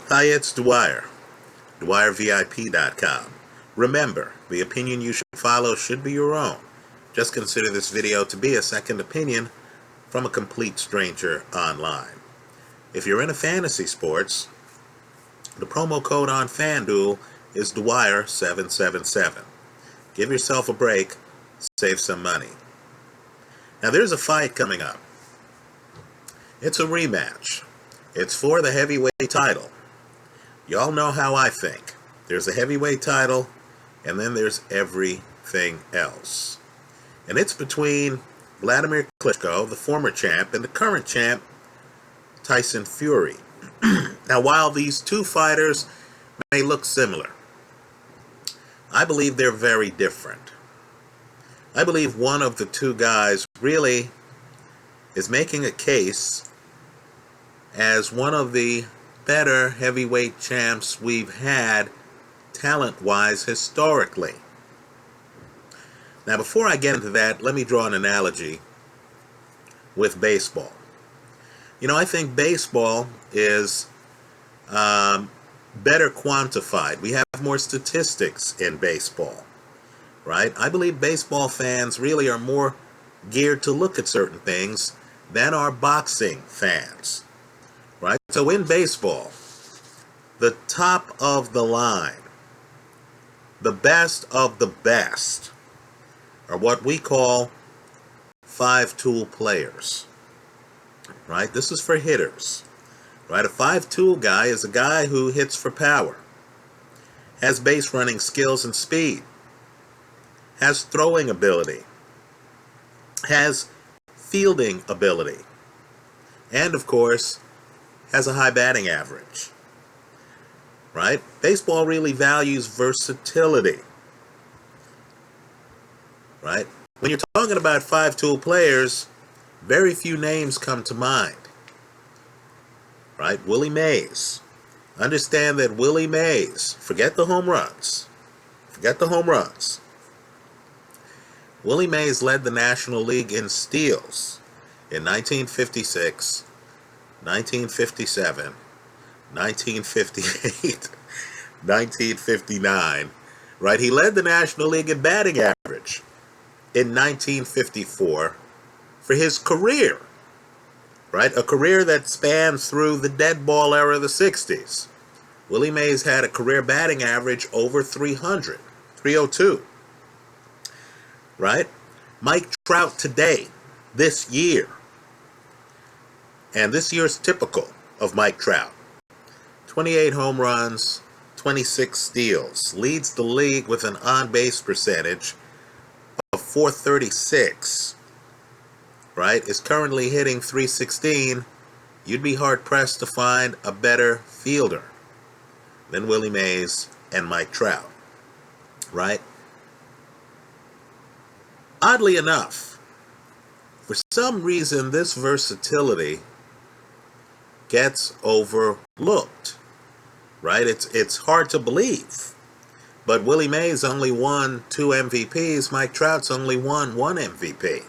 Hi, it's Dwyer, dwyervip.com. Remember, the opinion you should follow should be your own. Just consider this video to be a second opinion from a complete stranger online. If you're into fantasy sports, the promo code on FanDuel is Dwyer777. Give yourself a break, save some money. Now there's a fight coming up. It's a rematch. It's for the heavyweight title. Y'all know how I think. There's a heavyweight title, and then there's everything else. And it's between Vladimir Klitschko, the former champ, and the current champ, Tyson Fury. Now, while these two fighters may look similar, I believe they're very different. I believe one of the two guys really is making a case as one of the better heavyweight champs we've had talent-wise historically. Now, before I get into that, let me draw an analogy with baseball. You know, I think baseball is better quantified. We have more statistics in baseball, right? I believe baseball fans really are more geared to look at certain things than are boxing fans, right? So in baseball, the top of the line, the best of the best, are what we call five-tool players, right? This is for hitters, right? A five-tool guy is a guy who hits for power, has base running skills and speed, has throwing ability, has fielding ability, and of course has a high batting average, right? Baseball really values versatility, right? When you're talking about five-tool players, very few names come to mind, right? Willie Mays. Understand that Willie Mays, forget the home runs. Willie Mays led the National League in steals in 1956, 1957, 1958, 1959, right? He led the National League in batting average in 1954 for his career, right? A career that spans through the dead ball era of the 60s. Willie Mays had a career batting average over 300, 302, right? Mike Trout today, this year, and this year's typical of Mike Trout, 28 home runs, 26 steals, leads the league with an on-base percentage of .436, right? Is currently hitting .316. You'd be hard-pressed to find a better fielder than Willie Mays and Mike Trout, right? Oddly enough, for some reason, this versatility gets overlooked, right? It's hard to believe. But Willie Mays only won 2 MVPs. Mike Trout's only won 1 MVP.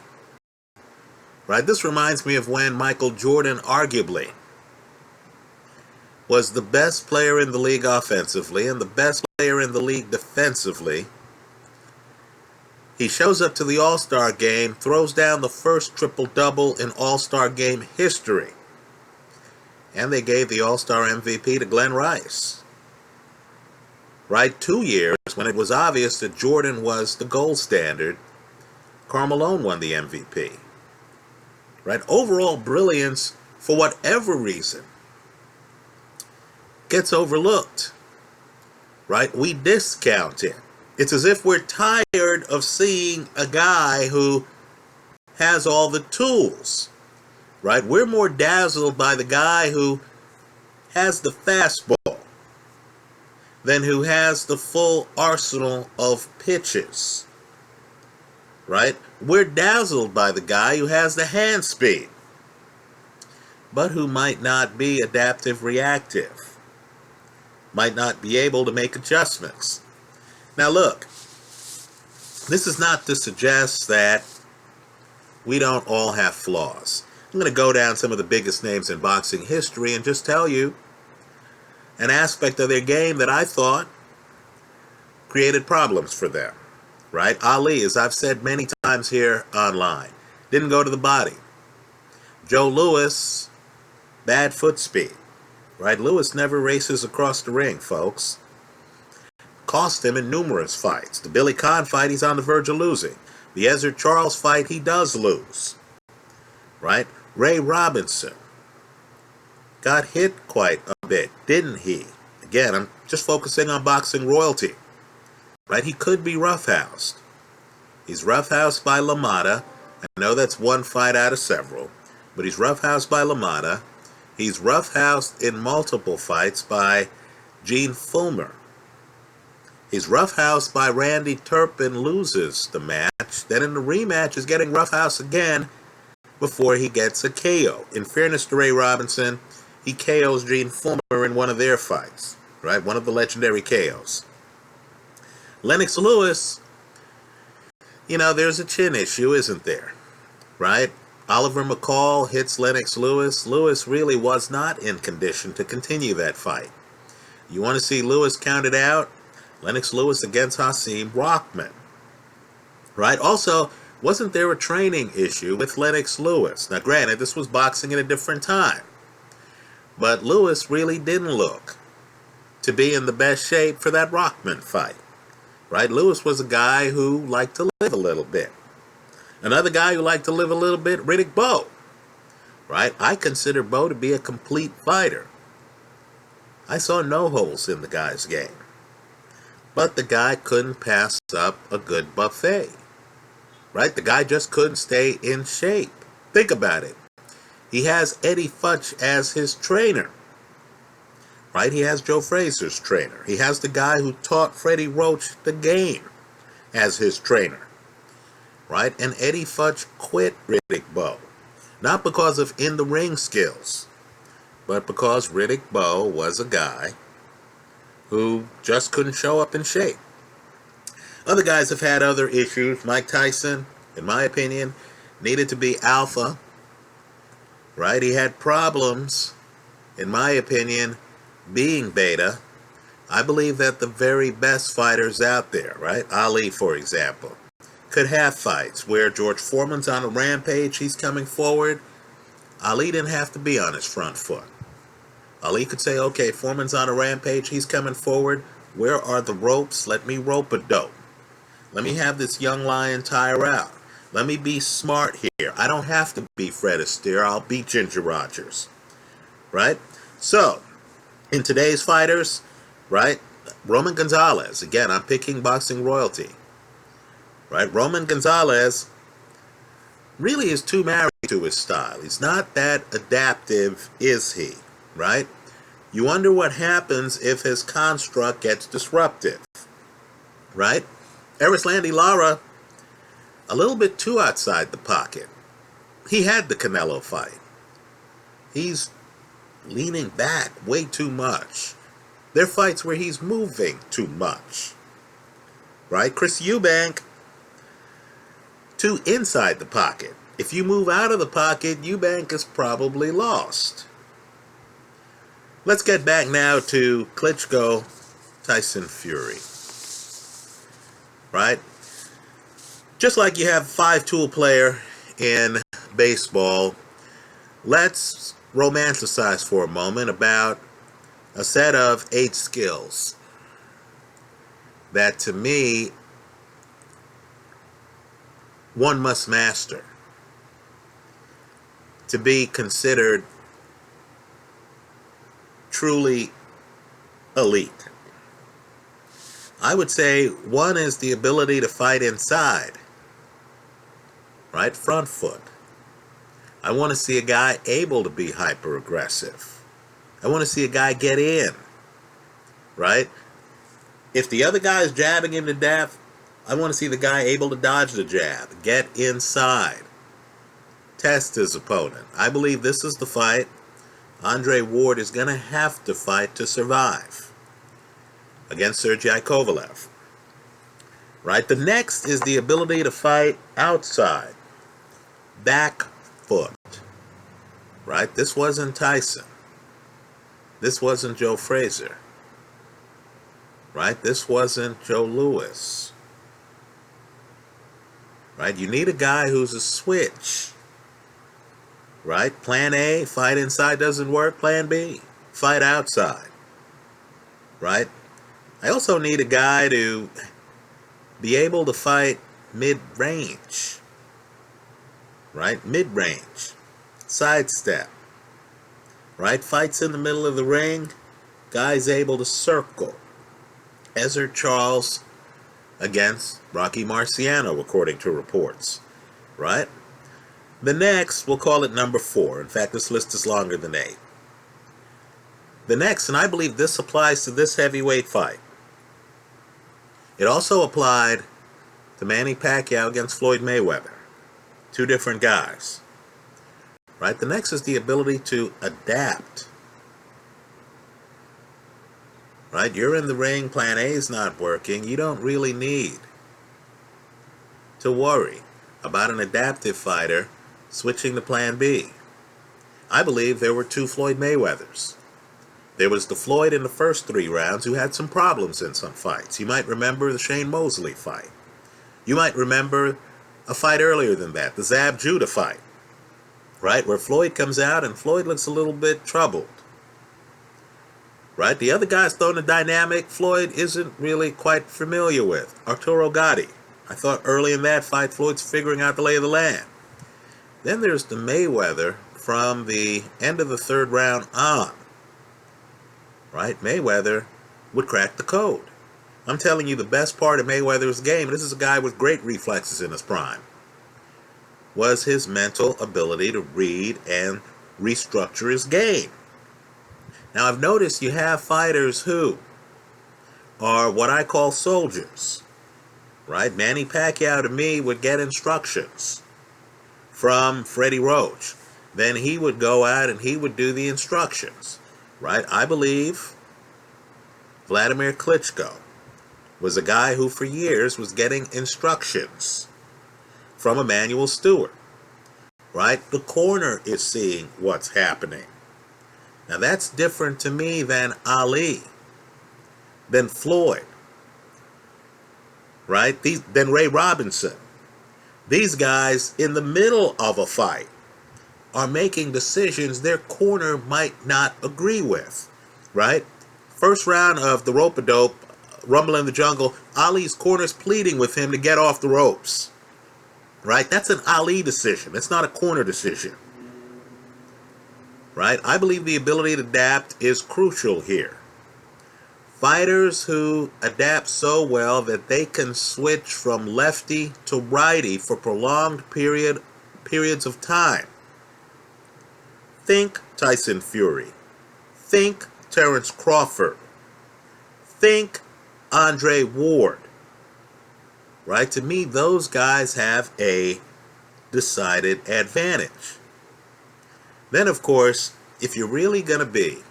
Right? This reminds me of when Michael Jordan arguably was the best player in the league offensively and the best player in the league defensively. He shows up to the All-Star game, throws down the first triple-double in All-Star game history. And they gave the All-Star MVP to Glenn Rice. Right? 2 years when it was obvious that Jordan was the gold standard, Karl Malone won the MVP. Right? Overall brilliance, for whatever reason, gets overlooked. Right? We discount it. It's as if we're tired of seeing a guy who has all the tools. Right? We're more dazzled by the guy who has the fastball than who has the full arsenal of pitches. Right? We're dazzled by the guy who has the hand speed, but who might not be adaptive reactive, might not be able to make adjustments. Now look, this is not to suggest that we don't all have flaws. I'm going to go down some of the biggest names in boxing history and just tell you an aspect of their game that I thought created problems for them, right? Ali, as I've said many times here online, didn't go to the body. Joe Louis, bad foot speed, right? Louis never races across the ring, folks. Cost him in numerous fights. The Billy Conn fight, he's on the verge of losing. The Ezra Charles fight, he does lose, right? Ray Robinson got hit quite a bit, didn't he? Again, I'm just focusing on boxing royalty, right? He could be roughhoused. He's roughhoused by LaMotta. I know that's one fight out of several, but he's roughhoused by LaMotta. He's roughhoused in multiple fights by Gene Fullmer. He's roughhoused by Randy Turpin, loses the match. Then in the rematch is getting roughhoused again before he gets a KO. In fairness to Ray Robinson, he KOs Gene Fullmer in one of their fights, right? One of the legendary KOs. Lennox Lewis, there's a chin issue, isn't there? Right? Oliver McCall hits Lennox Lewis. Lewis really was not in condition to continue that fight. You want to see Lewis counted out? Lennox Lewis against Hasim Rockman. Right? Also, wasn't there a training issue with Lennox Lewis? Now, granted, this was boxing at a different time. But Lewis really didn't look to be in the best shape for that Rockman fight. Right? Lewis was a guy who liked to live a little bit. Another guy who liked to live a little bit, Riddick Bowe. Right? I consider Bowe to be a complete fighter. I saw no holes in the guy's game. But the guy couldn't pass up a good buffet. Right? The guy just couldn't stay in shape. Think about it. He has Eddie Futch as his trainer. Right? He has Joe Frazier's trainer. He has the guy who taught Freddie Roach the game as his trainer. Right? And Eddie Futch quit Riddick Bowe. Not because of in-the-ring skills, but because Riddick Bowe was a guy who just couldn't show up in shape. Other guys have had other issues. Mike Tyson, in my opinion, needed to be alpha. Right? He had problems, in my opinion, being beta. I believe that the very best fighters out there, right? Ali, for example, could have fights where George Foreman's on a rampage, he's coming forward. Ali didn't have to be on his front foot. Ali could say, okay, Foreman's on a rampage, he's coming forward. Where are the ropes? Let me rope a dope. Let me have this young lion tire out. Let me be smart here. I don't have to be Fred Astaire. I'll be Ginger Rogers. Right? So, in today's fighters, right, Roman Gonzalez. Again, I'm picking boxing royalty. Right? Roman Gonzalez really is too married to his style. He's not that adaptive, is he? Right? You wonder what happens if his construct gets disrupted. Right? Erislandy Lara, a little bit too outside the pocket. He had the Canelo fight. He's leaning back way too much. There are fights where he's moving too much. Right? Chris Eubank, too inside the pocket. If you move out of the pocket, Eubank is probably lost. Let's get back now to Klitschko, Tyson Fury. Right? Just like you have a 5-tool player in baseball, let's romanticize for a moment about a set of 8 skills that, to me, one must master to be considered truly elite. I would say one is the ability to fight inside. Right? Front foot. I want to see a guy able to be hyper aggressive. I want to see a guy get in. Right? If the other guy is jabbing him to death, I want to see the guy able to dodge the jab, get inside, test his opponent. I believe this is the fight Andre Ward is going to have to fight to survive against Sergey Kovalev. Right? The next is the ability to fight outside, back foot. Right? This wasn't Tyson. This wasn't Joe Frazier, right? This wasn't Joe Louis, right? You need a guy who's a switch, right? Plan A, fight inside doesn't work. Plan B, fight outside, right? I also need a guy to be able to fight mid-range, right? Mid-range, sidestep, right? Fights in the middle of the ring, guys able to circle. Ezzard Charles against Rocky Marciano, according to reports, right? The next, we'll call it number 4. In fact, this list is longer than 8. The next, and I believe this applies to this heavyweight fight. It also applied to Manny Pacquiao against Floyd Mayweather. 2 different guys, right? The next is the ability to adapt, right? You're in the ring, plan A is not working. You don't really need to worry about an adaptive fighter switching to plan B. I believe there were 2 Floyd Mayweathers. There was the Floyd in the first 3 rounds who had some problems in some fights. You might remember the Shane Mosley fight. You might remember a fight earlier than that, the Zab Judah fight, right? Where Floyd comes out and Floyd looks a little bit troubled, right? The other guy's throwing a dynamic Floyd isn't really quite familiar with. Arturo Gatti. I thought early in that fight, Floyd's figuring out the lay of the land. Then there's the Mayweather from the end of the 3rd round on, right? Mayweather would crack the code. I'm telling you, the best part of Mayweather's game, and this is a guy with great reflexes in his prime, was his mental ability to read and restructure his game. Now, I've noticed you have fighters who are what I call soldiers, right? Manny Pacquiao, to me, would get instructions from Freddie Roach. Then he would go out and he would do the instructions, right? I believe Vladimir Klitschko was a guy who for years was getting instructions from Emanuel Stewart, right? The corner is seeing what's happening. Now that's different to me than Ali, than Floyd, right? Than Ray Robinson. These guys in the middle of a fight are making decisions their corner might not agree with, right? First round of the rope-a-dope, Rumble in the Jungle, Ali's corner's pleading with him to get off the ropes, right? That's an Ali decision. It's not a corner decision, right? I believe the ability to adapt is crucial here. Fighters who adapt so well that they can switch from lefty to righty for prolonged periods of time. Think Tyson Fury. Think Terrence Crawford. Think Andre Ward, right? To me, those guys have a decided advantage. Then, of course, if you're really going to be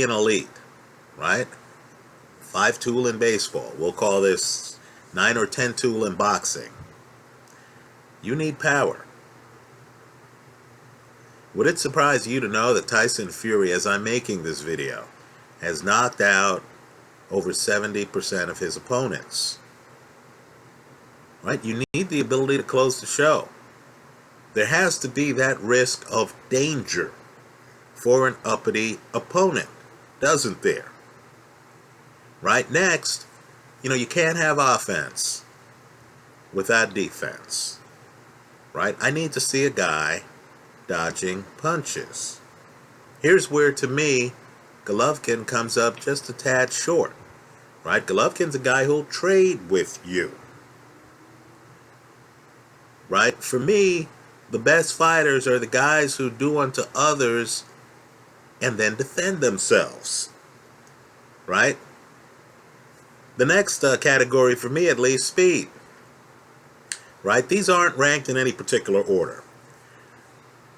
an elite, right? 5-tool in baseball. We'll call this 9 or 10-tool in boxing. You need power. Would it surprise you to know that Tyson Fury, as I'm making this video, has knocked out over 70% of his opponents? Right? You need the ability to close the show. There has to be that risk of danger for an uppity opponent, doesn't there? Right? Next, you can't have offense without defense. Right? I need to see a guy dodging punches. Here's where, to me, Golovkin comes up just a tad short, right? Golovkin's a guy who'll trade with you, right? For me, the best fighters are the guys who do unto others and then defend themselves, right? The next category, for me at least, speed, right? These aren't ranked in any particular order.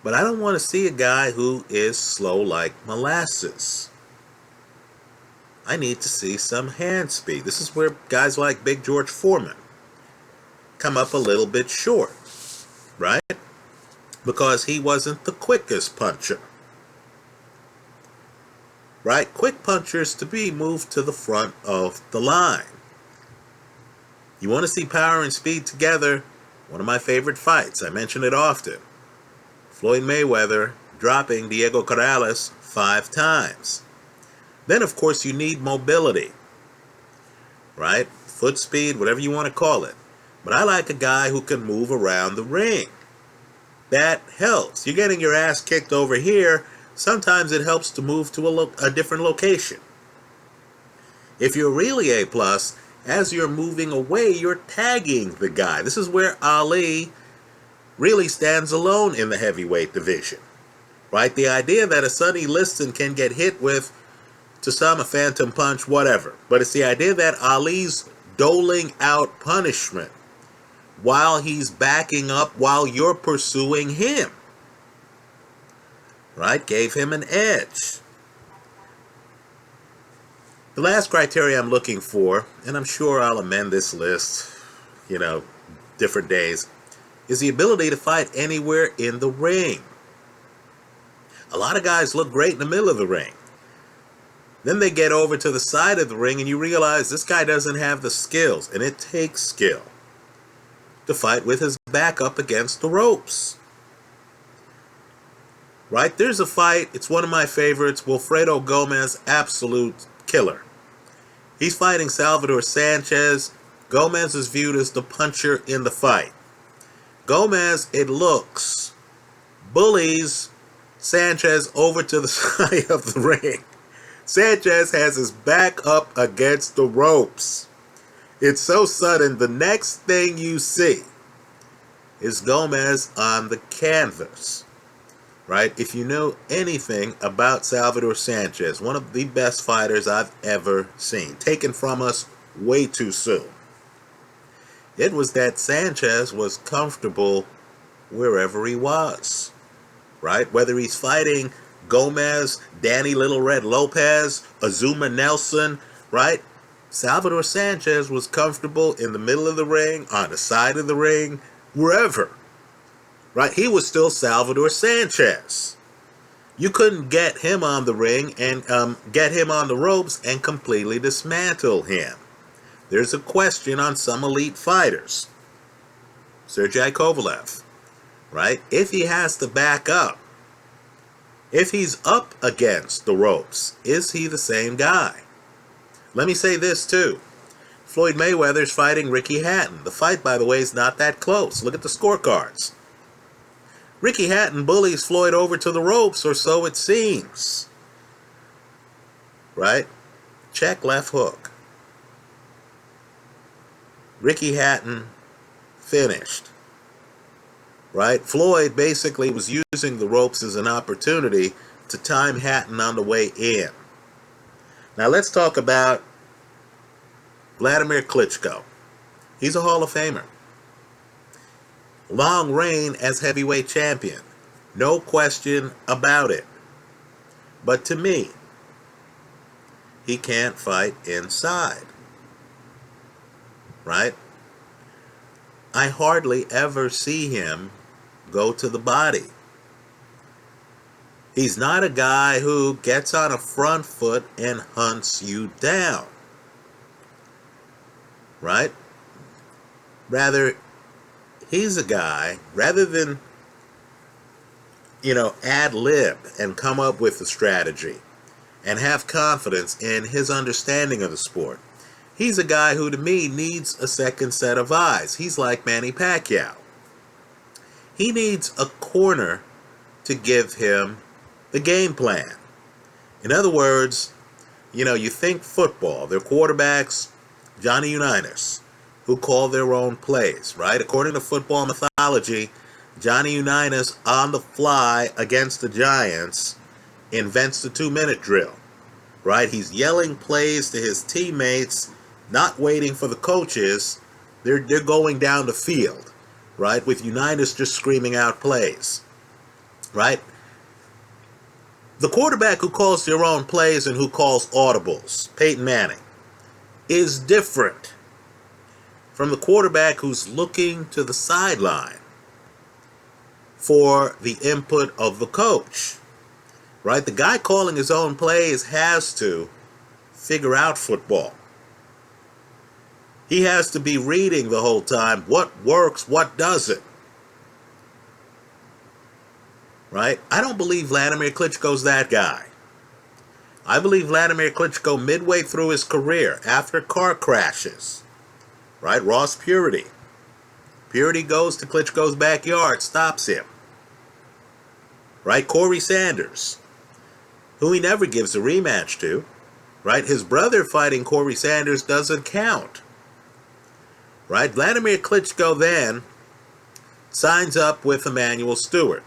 But I don't want to see a guy who is slow like molasses. I need to see some hand speed. This is where guys like Big George Foreman come up a little bit short, right? Because he wasn't the quickest puncher. right? Quick punchers to be moved to the front of the line. You want to see power and speed together? One of my favorite fights, I mention it often. Floyd Mayweather dropping Diego Corrales 5 times. Then, of course, you need mobility, right? Foot speed, whatever you want to call it. But I like a guy who can move around the ring. That helps. You're getting your ass kicked over here. Sometimes it helps to move to a different location. If you're really A+, as you're moving away, you're tagging the guy. This is where Ali really stands alone in the heavyweight division, right? The idea that a Sonny Liston can get hit with, to some, a phantom punch, whatever. But it's the idea that Ali's doling out punishment while he's backing up, while you're pursuing him, right? Gave him an edge. The last criteria I'm looking for, and I'm sure I'll amend this list, different days, is the ability to fight anywhere in the ring. A lot of guys look great in the middle of the ring. Then they get over to the side of the ring and you realize this guy doesn't have the skills, and it takes skill to fight with his back up against the ropes. Right? There's a fight, it's one of my favorites, Wilfredo Gomez, absolute killer. He's fighting Salvador Sanchez. Gomez is viewed as the puncher in the fight. Gomez, it looks, bullies Sanchez over to the side of the ring. Sanchez has his back up against the ropes. It's so sudden, the next thing you see is Gomez on the canvas. Right? If you know anything about Salvador Sanchez, one of the best fighters I've ever seen, taken from us way too soon, it was that Sanchez was comfortable wherever he was, right? Whether he's fighting Gomez, Danny Little Red Lopez, Azuma Nelson, right? Salvador Sanchez was comfortable in the middle of the ring, on the side of the ring, wherever. Right? He was still Salvador Sanchez. You couldn't get him on the ring and get him on the ropes and completely dismantle him. There's a question on some elite fighters. Sergey Kovalev, right? If he has to back up, if he's up against the ropes, is he the same guy? Let me say this too. Floyd Mayweather's fighting Ricky Hatton. The fight, by the way, is not that close. Look at the scorecards. Ricky Hatton bullies Floyd over to the ropes, or so it seems. Right? Check left hook. Ricky Hatton finished. Right? Floyd basically was using the ropes as an opportunity to time Hatton on the way in. Now let's talk about Vladimir Klitschko. He's a Hall of Famer. Long reign as heavyweight champion. No question about it. But to me, he can't fight inside. Right? I hardly ever see him go to the body. He's not a guy who gets on a front foot and hunts you down. Right? Rather, he's a guy, rather than, ad-lib and come up with a strategy and have confidence in his understanding of the sport, he's a guy who, to me, needs a second set of eyes. He's like Manny Pacquiao. He needs a corner to give him the game plan. In other words, you think football, their quarterbacks, Johnny Unitas, who call their own plays, right? According to football mythology, Johnny Unitas on the fly against the Giants invents the 2-minute drill, right? He's yelling plays to his teammates, not waiting for the coaches. They're going down the field, right? With Unitas just screaming out plays, right? The quarterback who calls their own plays and who calls audibles, Peyton Manning, is different from the quarterback who's looking to the sideline for the input of the coach. right? The guy calling his own plays has to figure out football. He has to be reading the whole time what works, what doesn't. Right? I don't believe Vladimir Klitschko's that guy. I believe Vladimir Klitschko midway through his career, after car crashes, right? Ross Purity. Purity goes to Klitschko's backyard, stops him. Right? Corey Sanders, who he never gives a rematch to. Right? His brother fighting Corey Sanders doesn't count. Right? Vladimir Klitschko then signs up with Emanuel Stewart.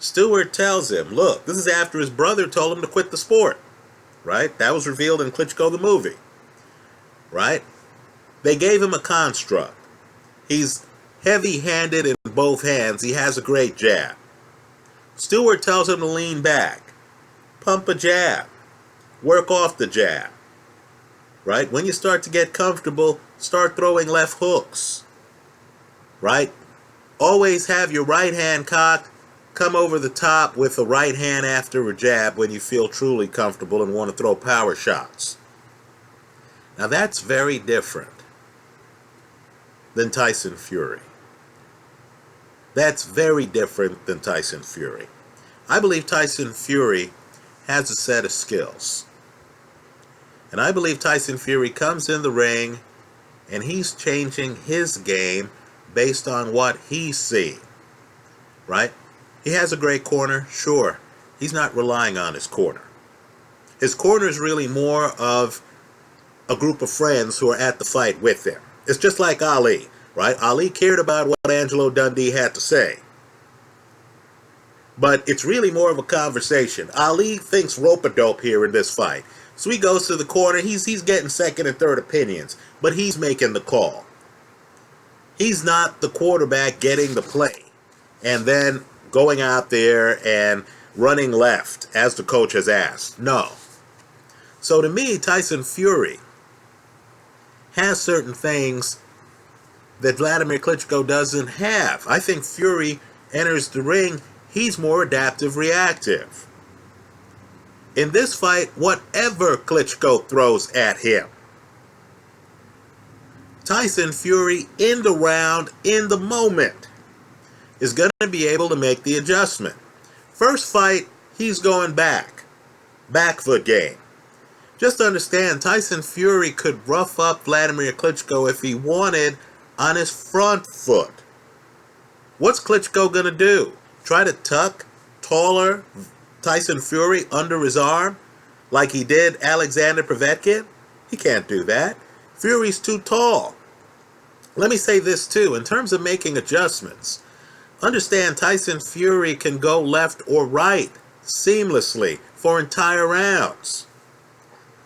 Stewart tells him, look, this is after his brother told him to quit the sport. Right? That was revealed in Klitschko the movie. Right? They gave him a construct. He's heavy-handed in both hands. He has a great jab. Stewart tells him to lean back, pump a jab, work off the jab. Right? When you start to get comfortable, start throwing left hooks. Right? Always have your right hand cocked. Come over the top with the right hand after a jab when you feel truly comfortable and want to throw power shots. Now that's very different than Tyson Fury. That's very different than Tyson Fury. I believe Tyson Fury has a set of skills. And I believe Tyson Fury comes in the ring and he's changing his game based on what he's seeing. Right? He has a great corner, sure. He's not relying on his corner. His corner is really more of a group of friends who are at the fight with him. It's just like Ali, right? Ali cared about what Angelo Dundee had to say. But it's really more of a conversation. Ali thinks rope-a-dope here in this fight. So he goes to the corner. He's getting second and third opinions. But he's making the call. He's not the quarterback getting the play. And then going out there and running left as the coach has asked. No. So to me, Tyson Fury has certain things that Vladimir Klitschko doesn't have. I think Fury enters the ring, he's more adaptive, reactive. In this fight, whatever Klitschko throws at him, Tyson Fury in the round, in the moment, is going to be able to make the adjustment. First fight, he's going back. Back foot game. Just understand, Tyson Fury could rough up Vladimir Klitschko if he wanted on his front foot. What's Klitschko going to do? Try to tuck taller Tyson Fury under his arm like he did Alexander Povetkin? He can't do that. Fury's too tall. Let me say this too, in terms of making adjustments. Understand Tyson Fury can go left or right seamlessly for entire rounds.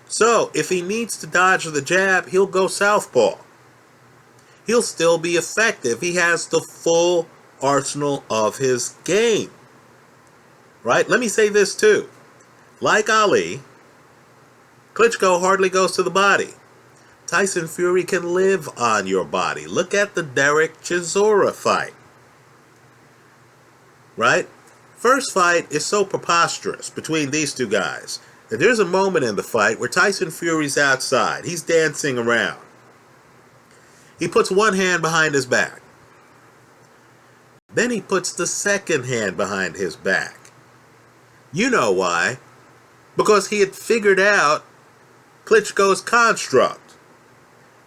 So, if he needs to dodge the jab, he'll go southpaw. He'll still be effective. He has the full arsenal of his game. Right? Let me say this too. Like Ali, Klitschko hardly goes to the body. Tyson Fury can live on your body. Look at the Derek Chisora fight. Right? First fight is so preposterous between these two guys that there's a moment in the fight where Tyson Fury's outside. He's dancing around. He puts one hand behind his back. Then he puts the second hand behind his back. You know why? Because he had figured out Klitschko's construct.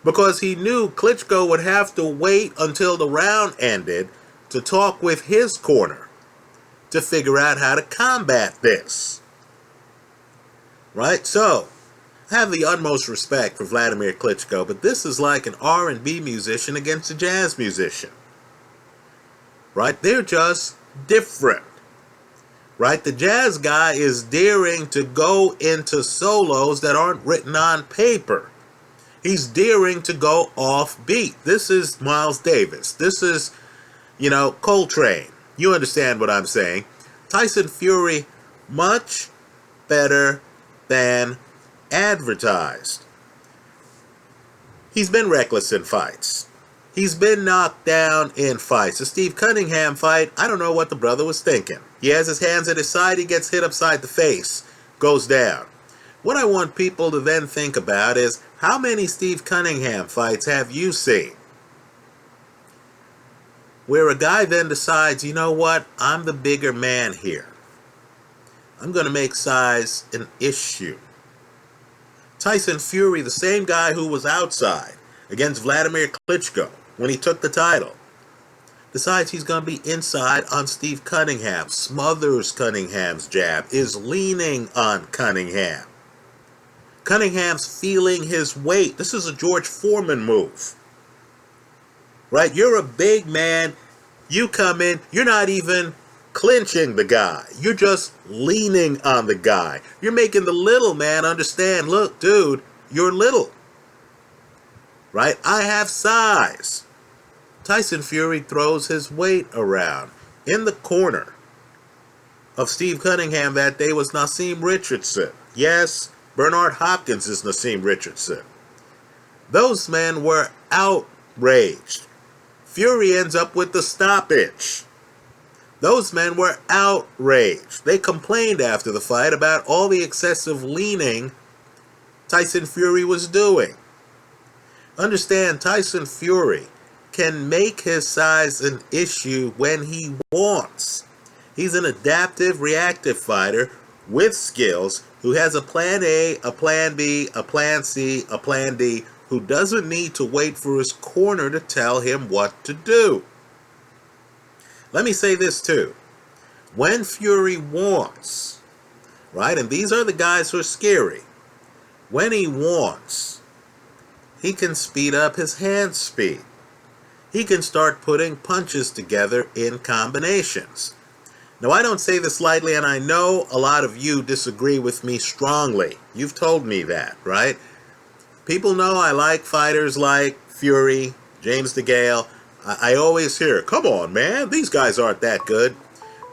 Because he knew Klitschko would have to wait until the round ended to talk with his corner to figure out how to combat this. Right? So, I have the utmost respect for Vladimir Klitschko, but this is like an R&B musician against a jazz musician. Right? They're just different. Right? The jazz guy is daring to go into solos that aren't written on paper. He's daring to go off beat. This is Miles Davis. This is, Coltrane. You understand what I'm saying. Tyson Fury, much better than advertised. He's been reckless in fights. He's been knocked down in fights. The Steve Cunningham fight, I don't know what the brother was thinking. He has his hands at his side, he gets hit upside the face, goes down. What I want people to then think about is, how many Steve Cunningham fights have you seen where a guy then decides, you know what, I'm the bigger man here. I'm going to make size an issue. Tyson Fury, the same guy who was outside against Vladimir Klitschko when he took the title, decides he's going to be inside on Steve Cunningham, smothers Cunningham's jab, is leaning on Cunningham. Cunningham's feeling his weight. This is a George Foreman move. Right? You're a big man. You come in. You're not even clinching the guy. You're just leaning on the guy. You're making the little man understand, look, dude, you're little. Right? I have size. Tyson Fury throws his weight around. In the corner of Steve Cunningham that day was Naseem Richardson. Yes, Bernard Hopkins is Naseem Richardson. Those men were outraged. Fury ends up with the stoppage. Those men were outraged. They complained after the fight about all the excessive leaning Tyson Fury was doing. Understand, Tyson Fury can make his size an issue when he wants. He's an adaptive, reactive fighter with skills who has a plan A, a plan B, a plan C, a plan D, who doesn't need to wait for his corner to tell him what to do. Let me say this too. When Fury wants, right, and these are the guys who are scary, when he wants, he can speed up his hand speed. He can start putting punches together in combinations. Now, I don't say this lightly, and I know a lot of you disagree with me strongly. You've told me that, right? People know I like fighters like Fury, James DeGale. I always hear, come on, man, these guys aren't that good.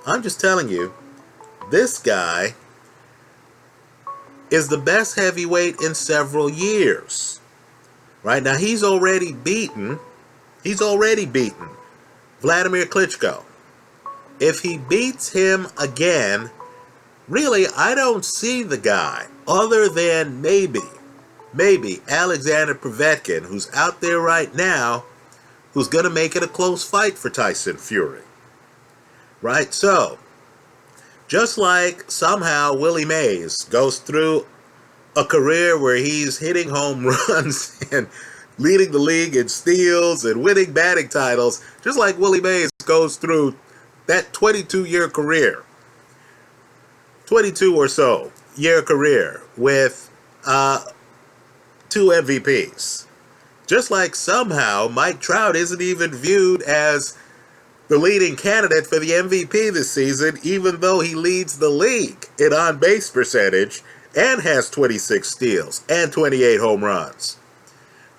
I'm just telling you, this guy is the best heavyweight in several years. Right? Now, he's already beaten Vladimir Klitschko. If he beats him again, really, I don't see the guy other than maybe Alexander Povetkin, who's out there right now, who's going to make it a close fight for Tyson Fury. Right? So, just like somehow Willie Mays goes through a career where he's hitting home runs and leading the league in steals and winning batting titles, just like Willie Mays goes through that 22-year career, 22 or so year career with 2 MVPs. Just like somehow Mike Trout isn't even viewed as the leading candidate for the MVP this season, even though he leads the league in on-base percentage and has 26 steals and 28 home runs.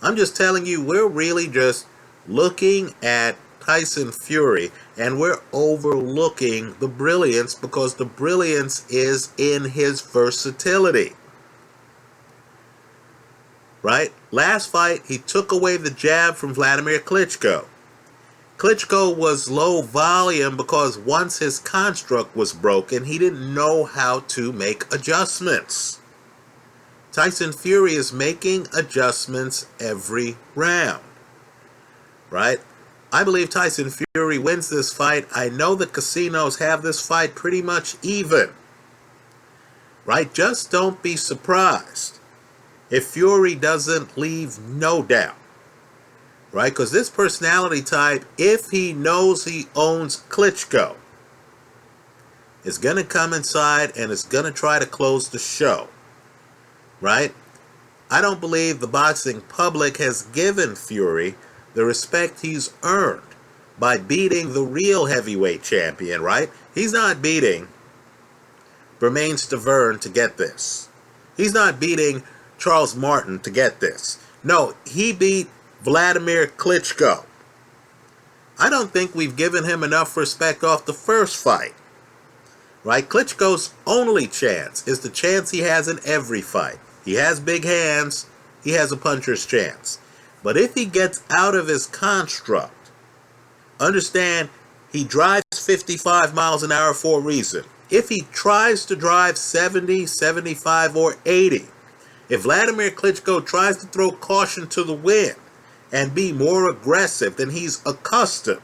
I'm just telling you, we're really just looking at Tyson Fury, and we're overlooking the brilliance, because the brilliance is in his versatility. Right? Last fight, he took away the jab from Vladimir Klitschko. Klitschko was low volume because once his construct was broken, he didn't know how to make adjustments. Tyson Fury is making adjustments every round. Right? I believe Tyson Fury wins this fight. I know the casinos have this fight pretty much even. Right? Just don't be surprised if Fury doesn't leave no doubt. Right? Because this personality type, if he knows he owns Klitschko, is going to come inside and is going to try to close the show. Right? I don't believe the boxing public has given Fury the respect he's earned by beating the real heavyweight champion, right? He's not beating Bermane Stiverne to get this. He's not beating Charles Martin to get this. No, he beat Vladimir Klitschko. I don't think we've given him enough respect off the first fight. Right? Klitschko's only chance is the chance he has in every fight. He has big hands. He has a puncher's chance. But if he gets out of his construct, understand he drives 55 miles an hour for a reason. If he tries to drive 70, 75, or 80, if Vladimir Klitschko tries to throw caution to the wind and be more aggressive than he's accustomed,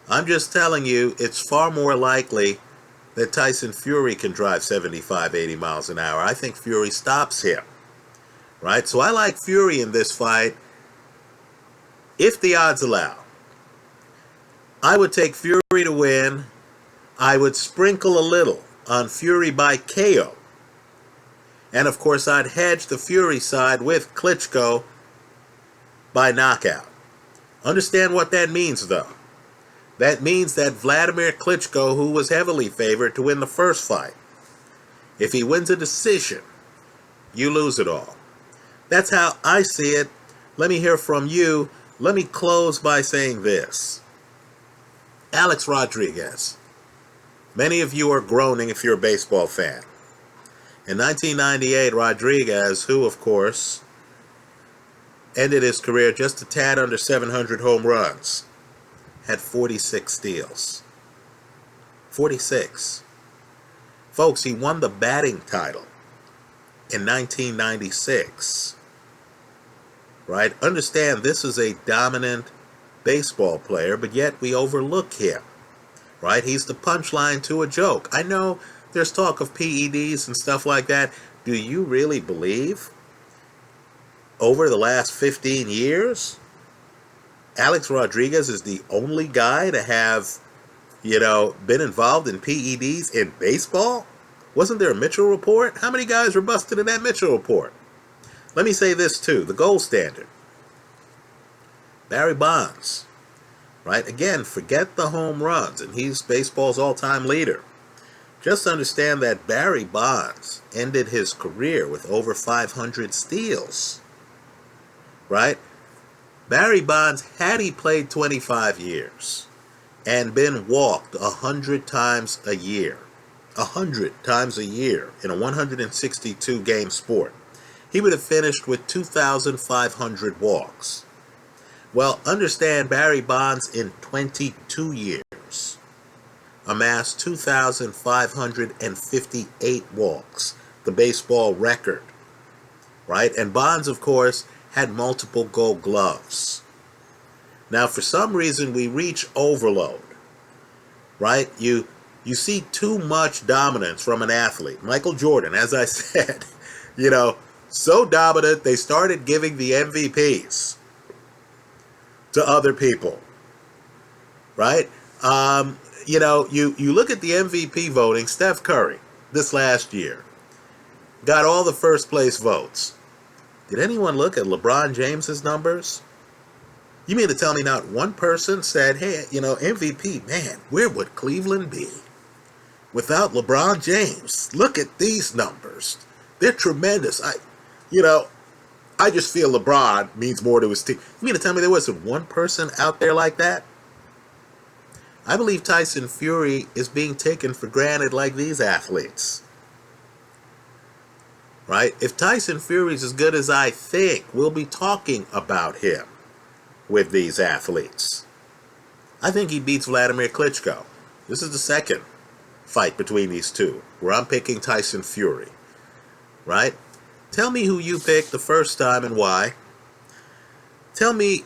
I'm just telling you, it's far more likely that Tyson Fury can drive 75, 80 miles an hour. I think Fury stops him, right? So I like Fury in this fight if the odds allow. I would take Fury to win. I would sprinkle a little on Fury by KO. And of course, I'd hedge the Fury side with Klitschko by knockout. Understand what that means, though. That means that Vladimir Klitschko, who was heavily favored to win the first fight, if he wins a decision, you lose it all. That's how I see it. Let me hear from you. Let me close by saying this. Alex Rodriguez. Many of you are groaning if you're a baseball fan. In 1998, Rodriguez, who of course ended his career just a tad under 700 home runs, had 46 steals. 46. Folks, he won the batting title in 1996. Right? Understand, this is a dominant baseball player, but yet we overlook him. Right? He's the punchline to a joke. I know there's talk of PEDs and stuff like that. Do you really believe over the last 15 years, Alex Rodriguez is the only guy to have, been involved in PEDs in baseball? Wasn't there a Mitchell report? How many guys were busted in that Mitchell report? Let me say this too, the gold standard. Barry Bonds, right? Again, forget the home runs, and he's baseball's all-time leader. Just understand that Barry Bonds ended his career with over 500 steals, right? Barry Bonds, had he played 25 years and been walked 100 times a year, 100 times a year in a 162-game sport, he would have finished with 2,500 walks. Well, understand Barry Bonds in 22 years amassed 2,558 walks, the baseball record, right? And Bonds, of course, had multiple gold gloves. Now, for some reason, we reach overload, right? You see too much dominance from an athlete. Michael Jordan, as I said, so dominant, they started giving the MVPs to other people, right? You look at the MVP voting, Steph Curry, this last year, got all the first place votes. Did anyone look at LeBron James's numbers? You mean to tell me not one person said, hey, MVP, man, where would Cleveland be without LeBron James? Look at these numbers. They're tremendous. I just feel LeBron means more to his team. You mean to tell me there wasn't one person out there like that? I believe Tyson Fury is being taken for granted like these athletes. Right? If Tyson Fury's as good as I think, we'll be talking about him with these athletes. I think he beats Vladimir Klitschko. This is the second fight between these two, where I'm picking Tyson Fury. Right? Tell me who you picked the first time and why. Tell me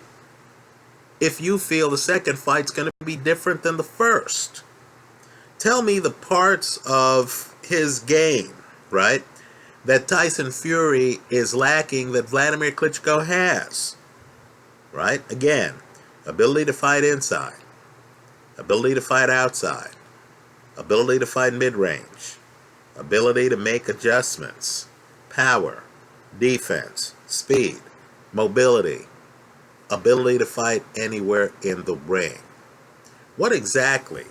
if you feel the second fight's going to be different than the first. Tell me the parts of his game, right, that Tyson Fury is lacking that Vladimir Klitschko has. Right? Again, ability to fight inside, ability to fight outside, ability to fight mid-range, ability to make adjustments, power, defense, speed, mobility, ability to fight anywhere in the ring. What exactly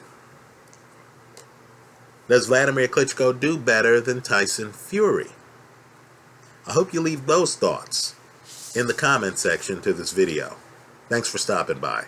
does Vladimir Klitschko do better than Tyson Fury? I hope you leave those thoughts in the comment section to this video. Thanks for stopping by.